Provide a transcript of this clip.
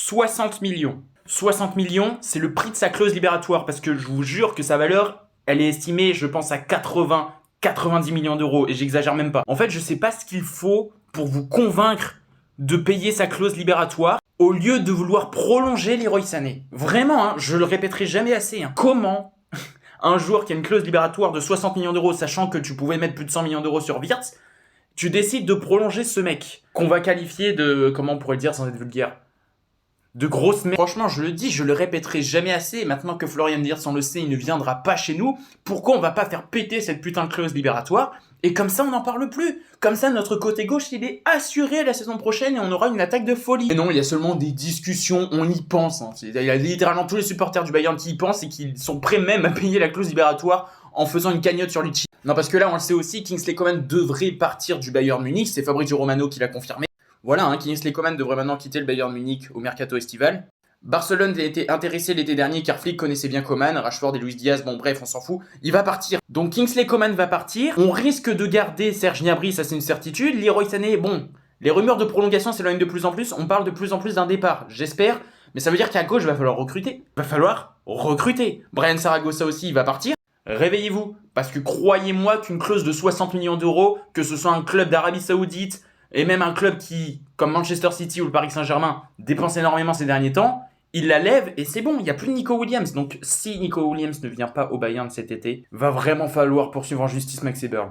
60 millions. 60 millions, c'est le prix de sa clause libératoire, parce que je vous jure que sa valeur, elle est estimée, je pense, à 90 millions d'euros, et j'exagère même pas. En fait, je sais pas ce qu'il faut pour vous convaincre de payer sa clause libératoire, au lieu de vouloir prolonger Leroy Sané. Vraiment, hein, je le répéterai jamais assez. Hein. Comment un joueur qui a une clause libératoire de 60 millions d'euros, sachant que tu pouvais mettre plus de 100 millions d'euros sur Wirtz, tu décides de prolonger ce mec, qu'on va qualifier de, comment on pourrait le dire sans être vulgaire, de grosse merde. Franchement, je le dis, je le répéterai jamais assez, et maintenant que Florian Wirtz, on le sait, il ne viendra pas chez nous, pourquoi on va pas faire péter cette putain de clause libératoire, et comme ça on n'en parle plus. Comme ça notre côté gauche il est assuré la saison prochaine et on aura une attaque de folie. Et non, il y a seulement des discussions, on y pense. Hein. Il y a littéralement tous les supporters du Bayern qui y pensent et qui sont prêts même à payer la clause libératoire en faisant une cagnotte sur Litchi. Non, parce que là on le sait aussi, Kingsley Coman devrait partir du Bayern Munich, c'est Fabrizio Romano qui l'a confirmé. Voilà, hein, Kingsley Coman devrait maintenant quitter le Bayern Munich au mercato estival. Barcelone a été intéressé l'été dernier car Flick connaissait bien Coman, Rashford et Luis Diaz, bon bref, on s'en fout. Il va partir. Donc Kingsley Coman va partir. On risque de garder Serge Gnabry, ça c'est une certitude. Leroy Sané, bon, les rumeurs de prolongation s'éloignent de plus en plus. On parle de plus en plus d'un départ, j'espère. Mais ça veut dire qu'à gauche, il va falloir recruter. Brian Saragossa aussi, il va partir. Réveillez-vous, parce que croyez-moi qu'une clause de 60 millions d'euros, que ce soit un club d'Arabie Saoudite, et même un club qui, comme Manchester City ou le Paris Saint-Germain, dépense énormément ces derniers temps, il la lève et c'est bon, il n'y a plus de Nico Williams. Donc si Nico Williams ne vient pas au Bayern cet été, va vraiment falloir poursuivre en justice Max Eberl.